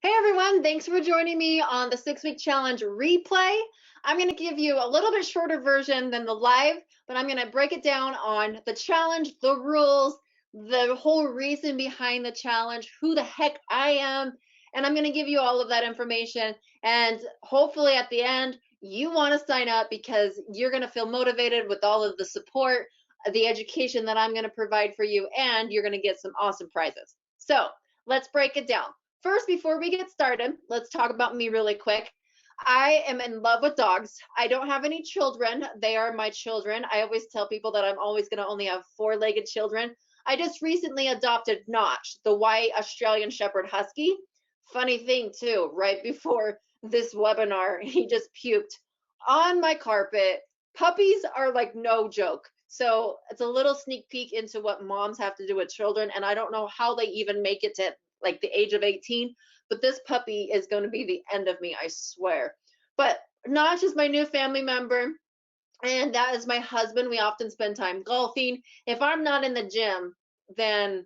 Hey everyone, thanks for joining me on the 6 week challenge replay. I'm going to give you a little bit shorter version than the live, but I'm going to break it down on the challenge, the rules, the whole reason behind the challenge, who the heck I am, and I'm going to give you all of that information. And hopefully at the end, you want to sign up because you're going to feel motivated with all of the support, the education that I'm going to provide for you, and you're going to get some awesome prizes. So let's break it down. First, before we get started, let's talk about me really quick. I am in love with dogs. I don't have any children. They are my children. I always tell people that I'm always going to only have four-legged children. I just recently adopted Notch, the white Australian Shepherd Husky. Funny thing, too, right before this webinar, he just puked on my carpet. Puppies are like no joke. So it's a little sneak peek into what moms have to do with children. And I don't know how they even make it to like the age of 18, but this puppy is going to be the end of me, I swear. But Notch is my new family member, and that is my husband. We often spend time golfing. If I'm not in the gym, then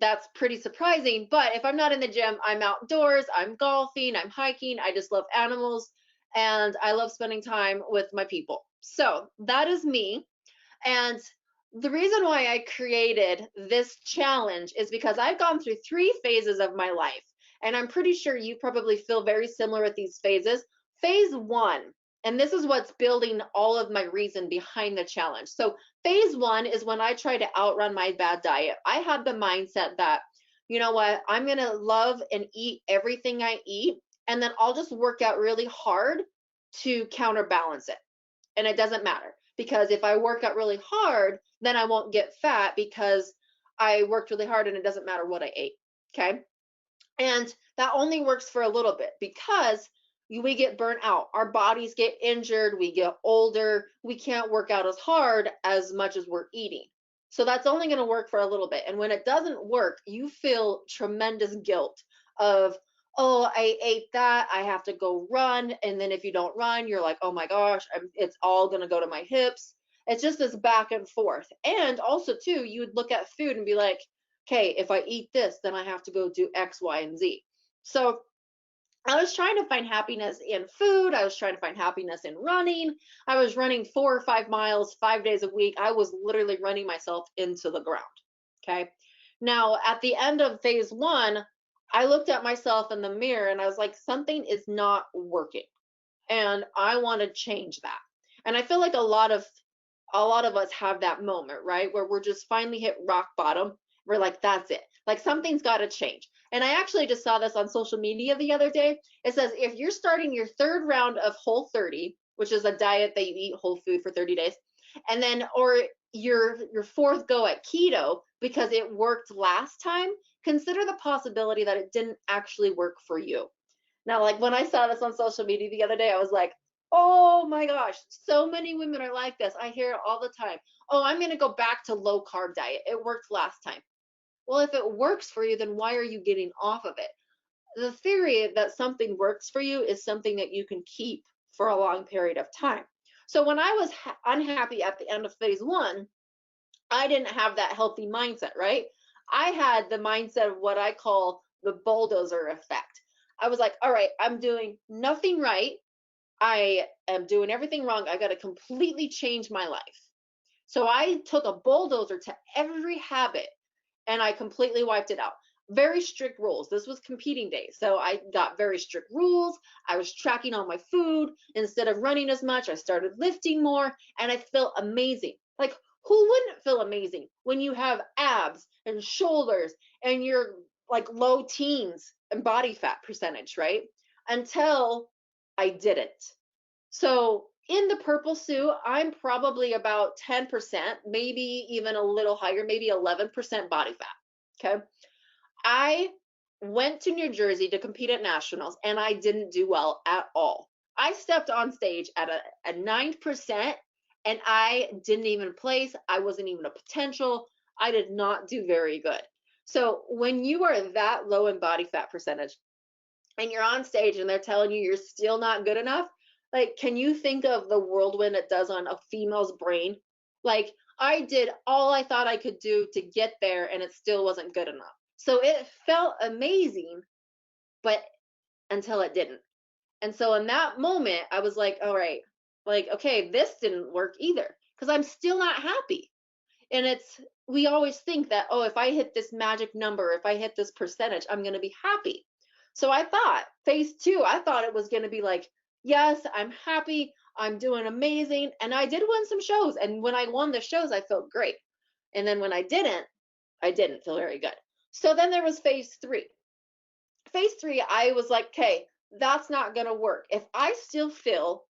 that's pretty surprising. But if I'm not in the gym, I'm outdoors, I'm golfing, I'm hiking. I just love animals, and I love spending time with my people. So that is me. And the reason why I created this challenge is because I've gone through three phases of my life. And I'm pretty sure you probably feel very similar with these phases. Phase one, and this is what's building all of my reason behind the challenge. So, phase one is when I try to outrun my bad diet. I have the mindset that, you know what, I'm going to love and eat everything I eat, and then I'll just work out really hard to counterbalance it, and it doesn't matter because if I work out really hard, then I won't get fat because I worked really hard and it doesn't matter what I ate. Okay. And that only works for a little bit because we get burnt out. Our bodies get injured. We get older. We can't work out as hard as much as we're eating. So that's only going to work for a little bit. And when it doesn't work, you feel tremendous guilt of, oh, I ate that. I have to go run. And then if you don't run, you're like, oh my gosh, it's all going to go to my hips. It's just this back and forth. And also, too, you would look at food and be like, okay, if I eat this, then I have to go do X, Y, and Z. So I was trying to find happiness in food. I was trying to find happiness in running. I was running 4 or 5 miles 5 days a week. I was literally running myself into the ground. Okay. Now, at the end of phase one, I looked at myself in the mirror and I was like, something is not working. And I want to change that. And I feel like a lot of us have that moment, right? Where we're just finally hit rock bottom. We're like, that's it. Like something's got to change. And I actually just saw this on social media the other day. It says if you're starting your third round of Whole 30, which is a diet that you eat whole food for 30 days, and then or your fourth go at keto because it worked last time, consider the possibility that it didn't actually work for you. Now, like when I saw this on social media the other day, I was like, oh my gosh, so many women are like this. I hear it all the time. Oh, I'm going to go back to low carb diet. It worked last time. Well, if it works for you, then why are you getting off of it? The theory that something works for you is something that you can keep for a long period of time. So when I was unhappy at the end of phase one, I didn't have that healthy mindset, right? I had the mindset of what I call the bulldozer effect. I was like, all right, I'm doing nothing right. I am doing everything wrong. I got to completely change my life. So I took a bulldozer to every habit and I completely wiped it out. Very strict rules. This was competing days. So I got very strict rules. I was tracking all my food. Instead of running as much, I started lifting more and I felt amazing. Like, who wouldn't feel amazing when you have abs and shoulders and you're like low teens and body fat percentage, right? Until I didn't. So in the purple suit, I'm probably about 10%, maybe even a little higher, maybe 11% body fat. Okay. I went to New Jersey to compete at nationals and I didn't do well at all. I stepped on stage at a 9% and I didn't even place. I wasn't even a potential. I did not do very good. So when you are that low in body fat percentage, and you're on stage and they're telling you you're still not good enough, like, can you think of the whirlwind it does on a female's brain? Like, I did all I thought I could do to get there and it still wasn't good enough. So it felt amazing, but until it didn't. And so in that moment, I was like, all right, like, okay, this didn't work either because I'm still not happy. And we always think that, oh, if I hit this magic number, if I hit this percentage, I'm going to be happy. So I thought phase two, I thought it was going to be like, yes, I'm happy. I'm doing amazing. And I did win some shows. And when I won the shows, I felt great. And then when I didn't feel very good. So then there was phase three. Phase three, I was like, okay, that's not going to work. If I still feel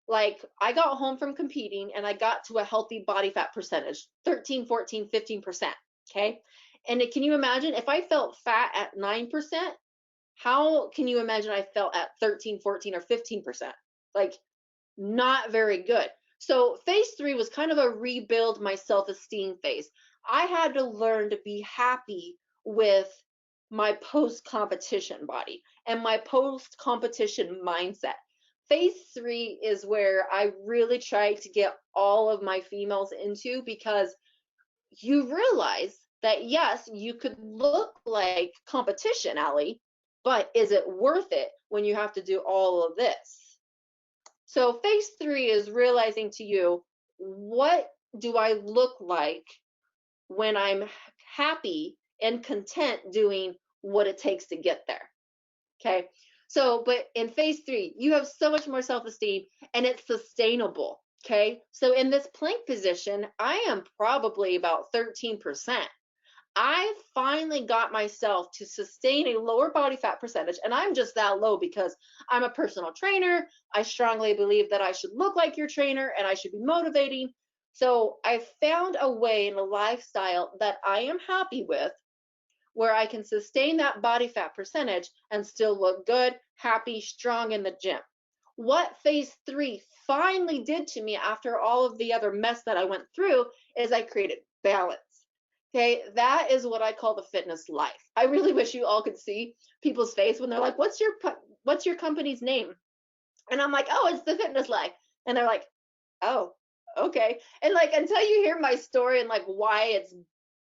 like I got home from competing and I got to a healthy body fat percentage, 13, 14, 15%. Okay. And can you imagine if I felt fat at 9%, how can you imagine I felt at 13, 14, or 15%? Like, not very good. So phase three was kind of a rebuild my self-esteem phase. I had to learn to be happy with my post-competition body and my post-competition mindset. Phase three is where I really try to get all of my females into, because you realize that yes, you could look like competition, Allie, but is it worth it when you have to do all of this? So phase three is realizing to you, what do I look like when I'm happy and content doing what it takes to get there? Okay. So, but in phase three, you have so much more self-esteem and it's sustainable. Okay. So in this plank position, I am probably about 13%. I finally got myself to sustain a lower body fat percentage, and I'm just that low because I'm a personal trainer. I strongly believe that I should look like your trainer and I should be motivating. So I found a way in a lifestyle that I am happy with, where I can sustain that body fat percentage and still look good, happy, strong in the gym. What phase three finally did to me after all of the other mess that I went through is I created balance. Okay, that is what I call the fitness life. I really wish you all could see people's face when they're like, what's your company's name?" And I'm like, "Oh, it's the fitness life." And they're like, "Oh, okay." And like, until you hear my story and like why it's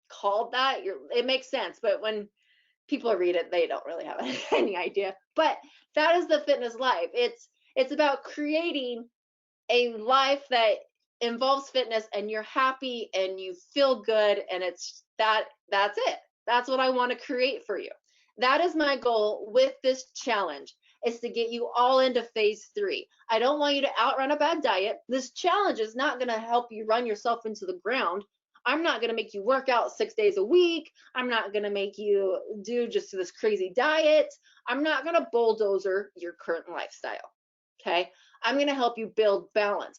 called that, it makes sense. But when people read it, they don't really have any idea. But that is the fitness life. It's about creating a life that involves fitness and you're happy and you feel good, and that's it. That's what I want to create for you. That is my goal with this challenge, is to get you all into phase three. I don't want you to outrun a bad diet. This challenge is not going to help you run yourself into the ground. I'm not going to make you work out 6 days a week. I'm not going to make you do just this crazy diet. I'm not going to bulldozer your current lifestyle. Okay. I'm going to help you build balance.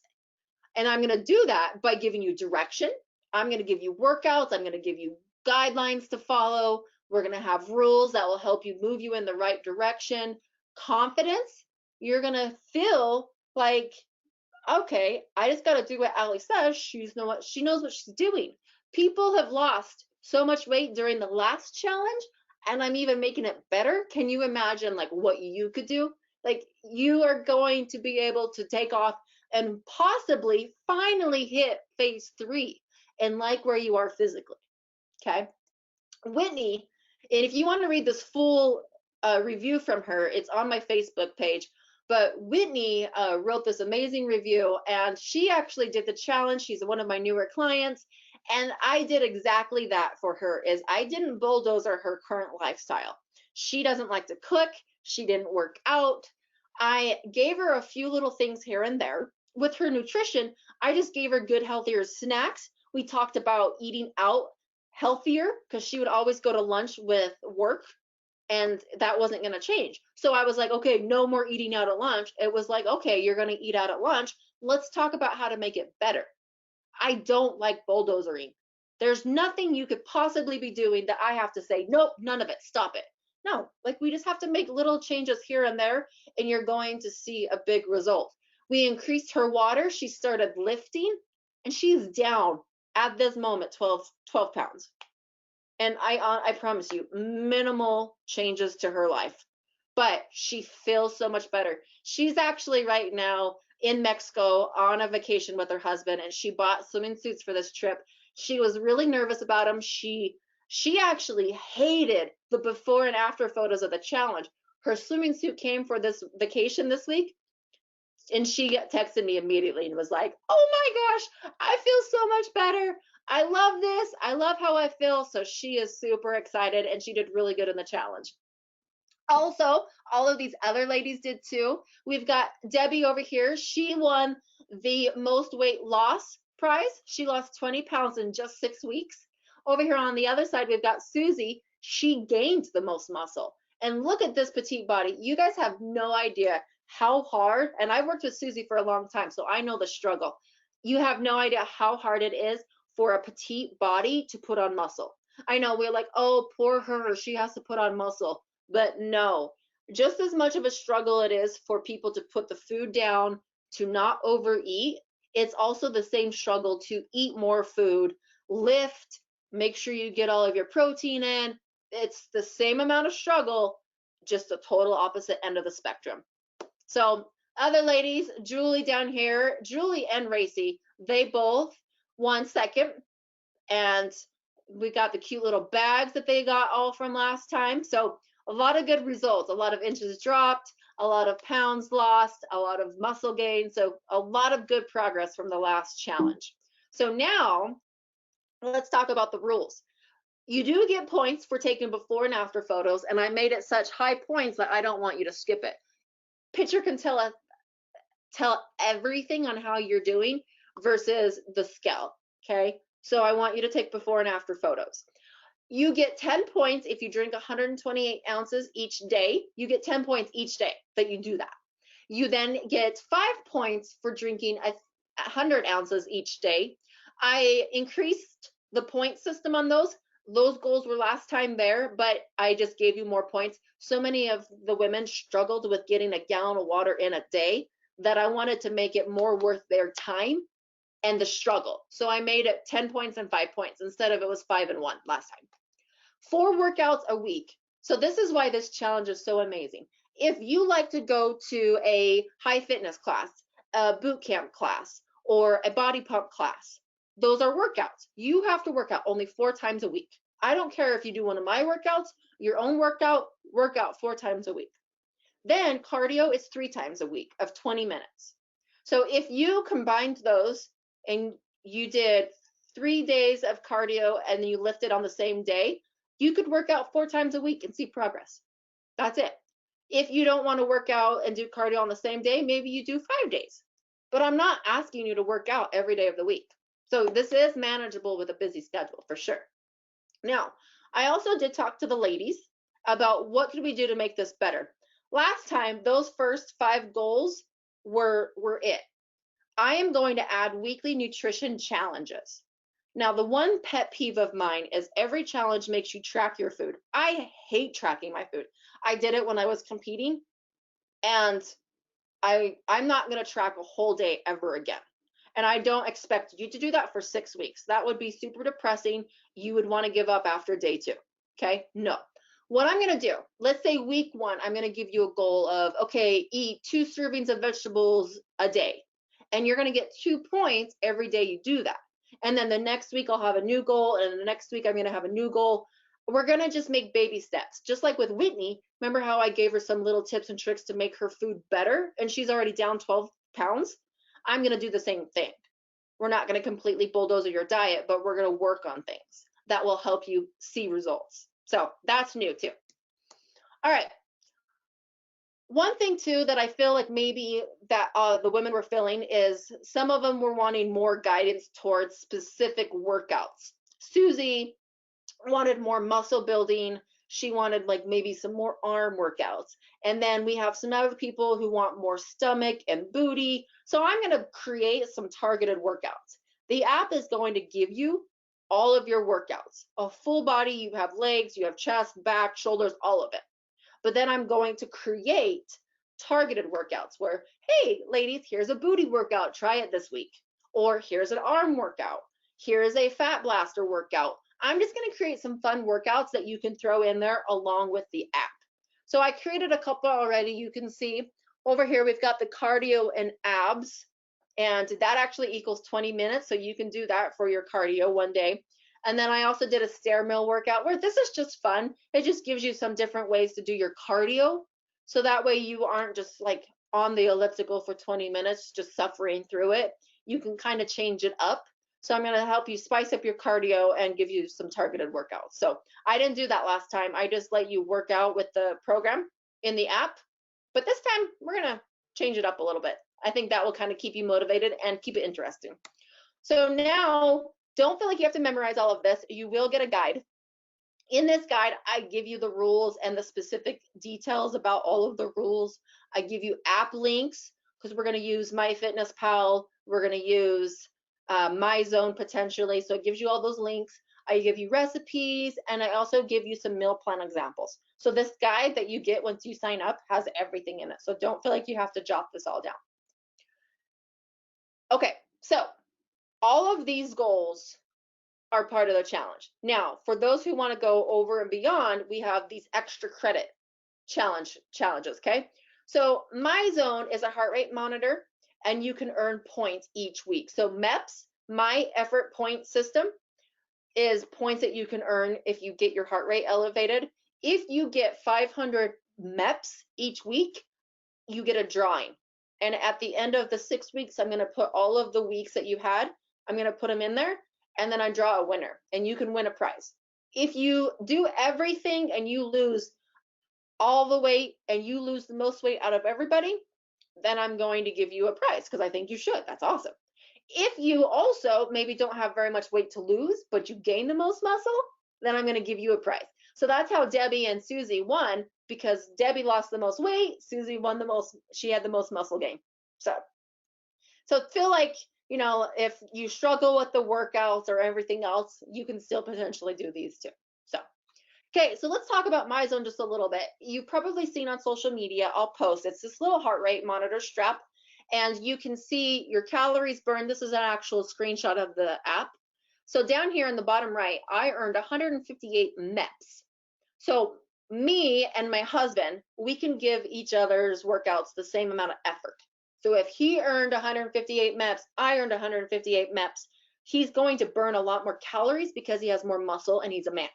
And I'm going to do that by giving you direction. I'm going to give you workouts. I'm going to give you guidelines to follow. We're going to have rules that will help you move you in the right direction. Confidence. You're going to feel like, okay, I just got to do what Allie says. She knows what she's doing. People have lost so much weight during the last challenge, and I'm even making it better. Can you imagine like what you could do? Like, you are going to be able to take off and possibly finally hit phase three and like where you are physically. Okay. Whitney, and if you want to read this full review from her, it's on my Facebook page. But Whitney wrote this amazing review, and she actually did the challenge. She's one of my newer clients, and I did exactly that for her. Is I didn't bulldozer her current lifestyle. She doesn't like to cook. She didn't work out. I gave her a few little things here and there. With her nutrition, I just gave her good, healthier snacks. We talked about eating out healthier, because she would always go to lunch with work, and that wasn't going to change. So I was like, okay, no more eating out at lunch. It was like, okay, you're going to eat out at lunch. Let's talk about how to make it better. I don't like bulldozering. There's nothing you could possibly be doing that I have to say, nope, none of it, stop it. No, like, we just have to make little changes here and there, and you're going to see a big result. We increased her water. She started lifting, and she's down at this moment 12 pounds. And I promise you, minimal changes to her life, but she feels so much better. She's actually right now in Mexico on a vacation with her husband, and she bought swimming suits for this trip. She was really nervous about them. She actually hated the before and after photos of the challenge. Her swimming suit came for this vacation this week, and she texted me immediately and was like, oh my gosh, I feel so much better. I love this. I love how I feel. So she is super excited, and she did really good in the challenge. Also, all of these other ladies did too. We've got Debbie over here. She won the most weight loss prize. She lost 20 pounds in just 6 weeks. Over here on the other side, we've got Susie. She gained the most muscle. And look at this petite body. You guys have no idea how hard, and I've worked with Susie for a long time, so I know the struggle. You have no idea how hard it is for a petite body to put on muscle. I know we're like, oh, poor her, she has to put on muscle. But no, just as much of a struggle it is for people to put the food down, to not overeat, it's also the same struggle to eat more food, lift, make sure you get all of your protein in. It's the same amount of struggle, just the total opposite end of the spectrum. So other ladies, Julie down here, Julie and Racy, they both won second. And we got the cute little bags that they got all from last time. So a lot of good results, a lot of inches dropped, a lot of pounds lost, a lot of muscle gain. So a lot of good progress from the last challenge. So now let's talk about the rules. You do get points for taking before and after photos, and I made it such high points that I don't want you to skip it. Picture can tell everything on how you're doing versus the scale, okay? So I want you to take before and after photos. You get 10 points if you drink 128 ounces each day. You get 10 points each day that you do that. You then get 5 points for drinking 100 ounces each day. I increased the point system on those. Those goals were last time there, but I just gave you more points. So many of the women struggled with getting a gallon of water in a day that I wanted to make it more worth their time and the struggle. So I made it 10 points and 5 points instead of it was 5 and 1 last time. 4 workouts a week. So this is why this challenge is so amazing. If you like to go to a high fitness class, a boot camp class, or a body pump class, those are workouts. You have to work out only 4 times a week. I don't care if you do one of my workouts, your own workout 4 times a week. Then cardio is 3 times a week of 20 minutes. So if you combined those and you did 3 days of cardio and you lifted on the same day, you could work out 4 times a week and see progress. That's it. If you don't want to work out and do cardio on the same day, maybe you do 5 days. But I'm not asking you to work out every day of the week. So this is manageable with a busy schedule for sure. Now, I also did talk to the ladies about what could we do to make this better. Last time, those first 5 goals were it. I am going to add weekly nutrition challenges. Now, the one pet peeve of mine is every challenge makes you track your food. I hate tracking my food. I did it when I was competing, and I'm not going to track a whole day ever again. And I don't expect you to do that for 6 weeks. That would be super depressing. You would want to give up after day 2. Okay? No. What I'm going to do, let's say week 1, I'm going to give you a goal of, okay, eat 2 servings of vegetables a day. And you're going to get 2 points every day you do that. And then the next week I'll have a new goal, and the next week I'm going to have a new goal. We're going to just make baby steps. Just like with Whitney, remember how I gave her some little tips and tricks to make her food better, and she's already down 12 pounds? I'm going to do the same thing. We're not going to completely bulldoze your diet, but we're going to work on things that will help you see results. So that's new too. All right. One thing too that I feel like maybe that the women were feeling is some of them were wanting more guidance towards specific workouts. Susie wanted more muscle building. She wanted like maybe some more arm workouts. And then we have some other people who want more stomach and booty. So I'm going to create some targeted workouts. The app is going to give you all of your workouts, a full body. You have legs, you have chest, back, shoulders, all of it. But then I'm going to create targeted workouts where, hey, ladies, here's a booty workout. Try it this week. Or here's an arm workout. Here's a fat blaster workout. I'm just going to create some fun workouts that you can throw in there along with the app. So I created a couple already. You can see over here, we've got the cardio and abs, and that actually equals 20 minutes. So you can do that for your cardio one day. And then I also did a stair mill workout where this is just fun. It just gives you some different ways to do your cardio So that way you aren't just like on the elliptical for 20 minutes, just suffering through it. You can kind of change it up. So I'm going to help you spice up your cardio and give you some targeted workouts. So I didn't do that last time. I just let you work out with the program in the app. But this time we're going to change it up a little bit. I think that will kind of keep you motivated and keep it interesting. So now don't feel like you have to memorize all of this. You will get a guide. In this guide, I give you the rules and the specific details about all of the rules. I give you app links because we're going to use MyFitnessPal. We're going to use MyZone potentially. So it gives you all those links. I give you recipes, and I also give you some meal plan examples. So this guide that you get once you sign up has everything in it. So don't feel like you have to jot this all down. Okay, so all of these goals are part of the challenge. Now, for those who want to go over and beyond, we have these extra credit challenges, okay? So MyZone is a heart rate monitor, and you can earn points each week. So MEPS, My Effort Point System, is points that you can earn if you get your heart rate elevated. If you get 500 MEPS each week, you get a drawing. And at the end of the 6 weeks, I'm going to put all of the weeks that you had, I'm going to put them in there, and then I draw a winner, and you can win a prize. If you do everything and you lose all the weight and you lose the most weight out of everybody, then I'm going to give you a prize because I think you should. That's awesome. If you also maybe don't have very much weight to lose, but you gain the most muscle, then I'm going to give you a prize. So that's how Debbie and Susie won, because Debbie lost the most weight, Susie won the most, she had the most muscle gain. So feel like, you know, if you struggle with the workouts or everything else, you can still potentially do these too. So, okay, so let's talk about MyZone just a little bit. You've probably seen on social media, I'll post, it's this little heart rate monitor strap, and you can see your calories burned. This is an actual screenshot of the app. So down here in the bottom right, I earned 158 MEPS. So me and my husband, we can give each other's workouts the same amount of effort. So if he earned 158 MEPS, I earned 158 MEPS. He's going to burn a lot more calories because he has more muscle and he's a man.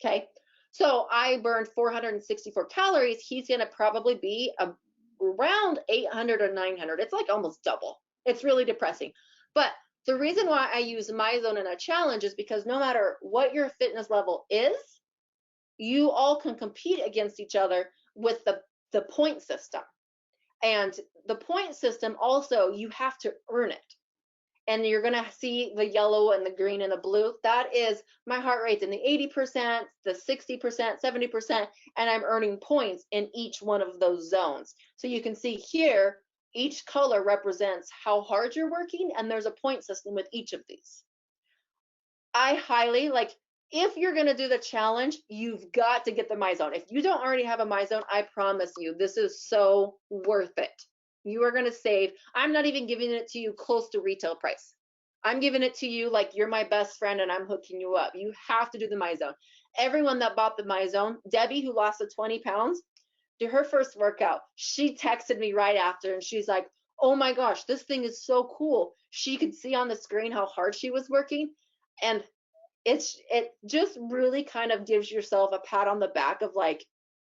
Okay. So I burned 464 calories. He's going to probably be around 800 or 900. It's like almost double. It's really depressing. But the reason why I use MyZone in a challenge is because no matter what your fitness level is, you all can compete against each other with the point system. And the point system also, you have to earn it. And you're going to see the yellow and the green and the blue. That is my heart rate's in the 80%, the 60%, 70%, and I'm earning points in each one of those zones. So you can see here, each color represents how hard you're working, and there's a point system with each of these. I highly, like, if you're going to do the challenge, you've got to get the MyZone. If you don't already have a MyZone, I promise you, this is so worth it. You are going to save. I'm not even giving it to you close to retail price. I'm giving it to you like you're my best friend and I'm hooking you up. You have to do the MyZone. Everyone that bought the MyZone, Debbie, who lost the 20 pounds, did her first workout. She texted me right after and she's like, oh my gosh, this thing is so cool. She could see on the screen how hard she was working. And it just really kind of gives yourself a pat on the back of like,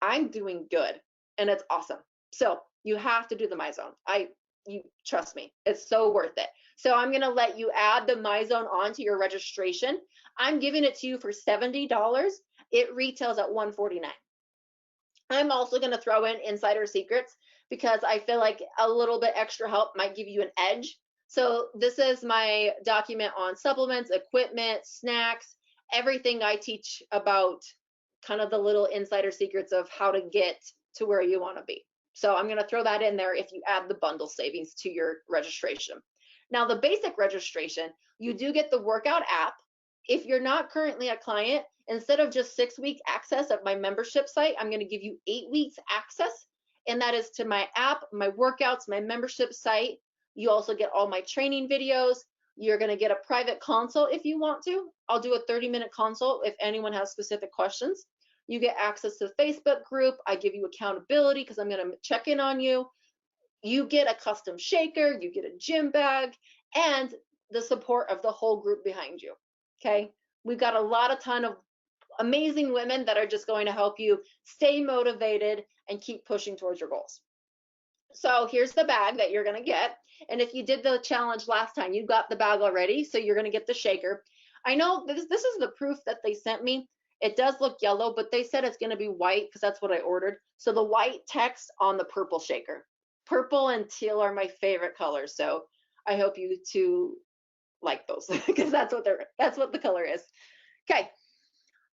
I'm doing good and it's awesome. So you have to do the MyZone. You trust me, it's so worth it. So I'm going to let you add the MyZone onto your registration. I'm giving it to you for $70. It retails at $149. I'm also going to throw in insider secrets because I feel like a little bit extra help might give you an edge. So this is my document on supplements, equipment, snacks, everything I teach about, kind of the little insider secrets of how to get to where you want to be. So I'm going to throw that in there if you add the bundle savings to your registration. Now, the basic registration, you do get the workout app. If you're not currently a client, instead of just 6 weeks access of my membership site, I'm going to give you 8 weeks access. And that is to my app, my workouts, my membership site. You also get all my training videos. You're going to get a private consult if you want to. I'll do a 30-minute consult if anyone has specific questions. You get access to the Facebook group. I give you accountability because I'm going to check in on you. You get a custom shaker, you get a gym bag, and the support of the whole group behind you. Okay, we've got a ton of amazing women that are just going to help you stay motivated and keep pushing towards your goals. So here's the bag that you're going to get. And if you did the challenge last time, you got the bag already. So you're going to get the shaker. I know this is the proof that they sent me. It does look yellow, but they said it's going to be white because that's what I ordered. So the white text on the purple shaker. Purple and teal are my favorite colors. So I hope you two like those because that's what the color is. Okay.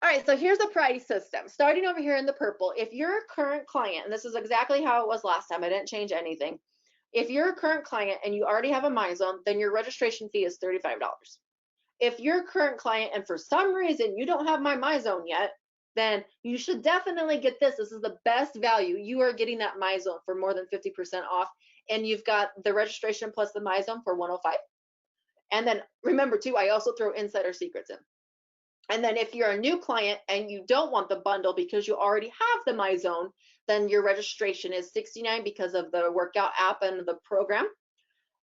All right, so here's the price system. Starting over here in the purple, if you're a current client, and this is exactly how it was last time, I didn't change anything. If you're a current client and you already have a MyZone, then your registration fee is $35. If you're a current client and for some reason you don't have my MyZone yet, then you should definitely get this. This is the best value. You are getting that MyZone for more than 50% off, and you've got the registration plus the MyZone for $105. And then remember too, I also throw insider secrets in. And then if you're a new client and you don't want the bundle because you already have the MyZone, then your registration is $69 because of the workout app and the program.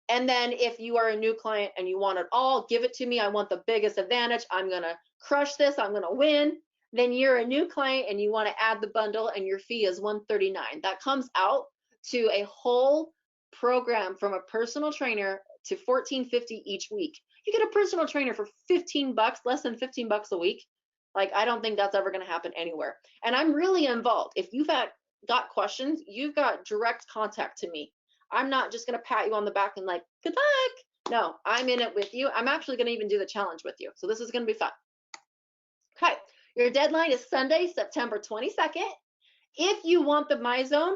And then if you are a new client and you want it all, give it to me. I want the biggest advantage. I'm going to crush this. I'm going to win. Then you're a new client and you want to add the bundle and your fee is $139. That comes out to a whole program from a personal trainer to $14.50 each week. You get a personal trainer for $15, less than $15 a week. Like, I don't think that's ever going to happen anywhere. And I'm really involved. If you've got questions, you've got direct contact to me. I'm not just going to pat you on the back and like, good luck. No, I'm in it with you. I'm actually going to even do the challenge with you. So this is going to be fun. Okay, your deadline is Sunday, September 22nd. If you want the MyZone,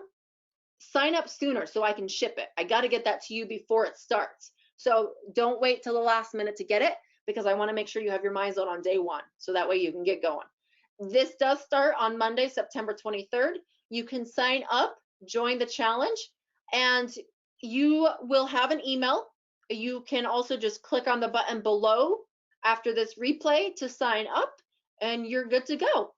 sign up sooner so I can ship it. I got to get that to you before it starts. So don't wait till the last minute to get it because I want to make sure you have your MyZone on day one. So that way you can get going. This does start on Monday, September 23rd. You can sign up, join the challenge, and you will have an email. You can also just click on the button below after this replay to sign up and you're good to go.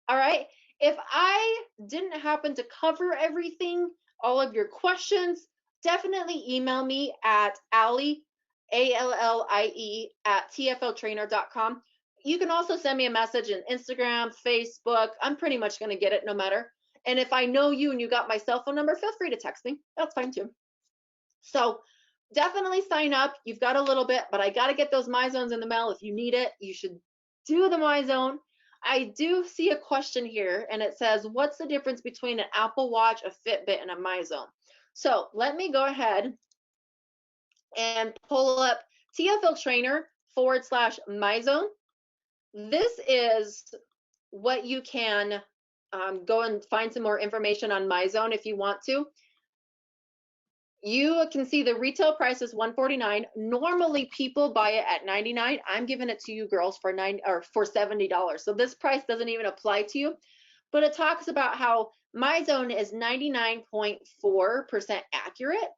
All right. If I didn't happen to cover everything, all of your questions, definitely email me at Allie, ALLIE, at tfltrainer.com. You can also send me a message in Instagram, Facebook. I'm pretty much going to get it no matter. And if I know you and you got my cell phone number, feel free to text me. That's fine too. So definitely sign up. You've got a little bit, but I got to get those MyZones in the mail. If you need it, you should do the MyZone. I do see a question here, and it says, what's the difference between an Apple Watch, a Fitbit, and a MyZone? So let me go ahead and pull up TFL Trainer /MyZone. This is what you can go and find some more information on MyZone if you want to. You can see the retail price is $149. Normally people buy it at $99. I'm giving it to you girls for $70. So this price doesn't even apply to you. But it talks about how MyZone is 99.4% accurate.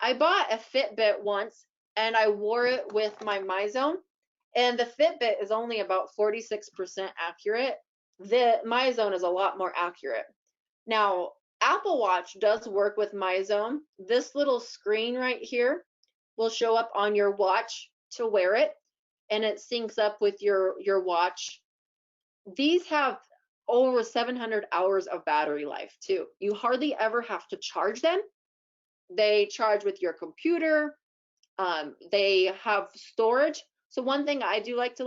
I bought a Fitbit once and I wore it with my MyZone, and the Fitbit is only about 46% accurate. The MyZone is a lot more accurate. Now, Apple Watch does work with MyZone. This little screen right here will show up on your watch to wear it, and it syncs up with your watch. These have over 700 hours of battery life too. You hardly ever have to charge them. They charge with your computer. They have storage. So one thing I do like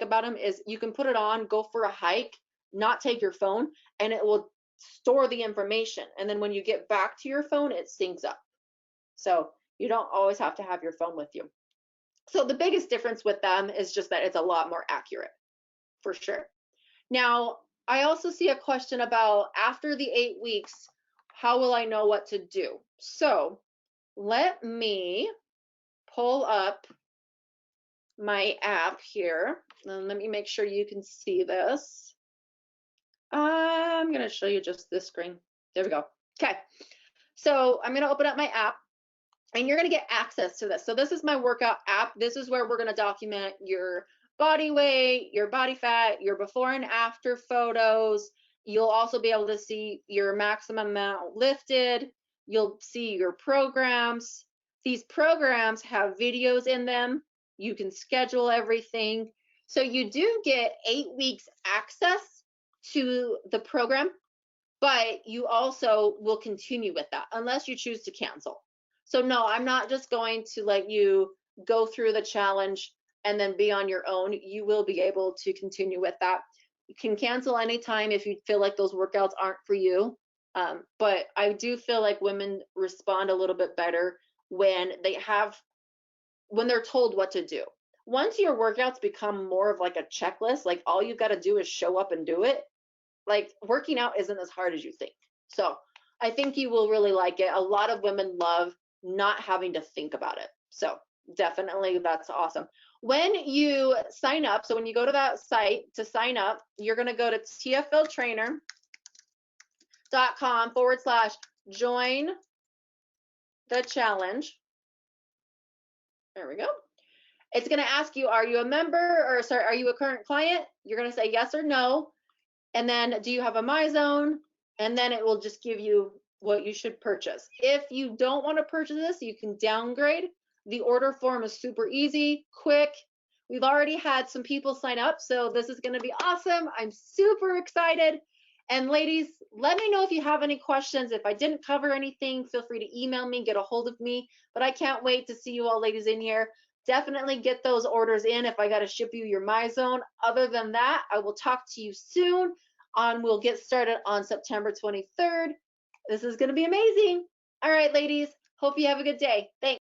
about them is you can put it on, go for a hike, not take your phone, and it will store the information. And then when you get back to your phone, it syncs up. So you don't always have to have your phone with you. So the biggest difference with them is just that it's a lot more accurate, for sure. Now, I also see a question about after the 8 weeks, how will I know what to do? So let me pull up my app here. And let me make sure you can see this. I'm going to show you just this screen. There we go. Okay. So I'm going to open up my app and you're going to get access to this. So this is my workout app. This is where we're going to document your body weight, your body fat, your before and after photos. You'll also be able to see your maximum amount lifted. You'll see your programs. These programs have videos in them. You can schedule everything. So you do get 8 weeks access to the program, but you also will continue with that unless you choose to cancel. So no, I'm not just going to let you go through the challenge and then be on your own. You will be able to continue with that. You can cancel anytime if you feel like those workouts aren't for you. But I do feel like women respond a little bit better when when they're told what to do. Once your workouts become more of like a checklist, like all you've got to do is show up and do it, like working out isn't as hard as you think. So I think you will really like it. A lot of women love not having to think about it. So definitely that's awesome. When you sign up, so when you go to that site to sign up, you're going to go to tfltrainer.com/join the challenge. There we go. It's going to ask you, are you a member, or sorry, are you a current client? You're going to say yes or no. And then do you have a MyZone? And then it will just give you what you should purchase. If you don't want to purchase this, you can downgrade. The order form is super easy, quick. We've already had some people sign up, so this is going to be awesome. I'm super excited. And ladies, let me know if you have any questions. If I didn't cover anything, feel free to email me, get a hold of me. But I can't wait to see you all ladies in here. Definitely get those orders in if I got to ship you your MyZone. Other than that, I will talk to you soon. We'll get started on September 23rd. This is going to be amazing. All right, ladies. Hope you have a good day. Thanks.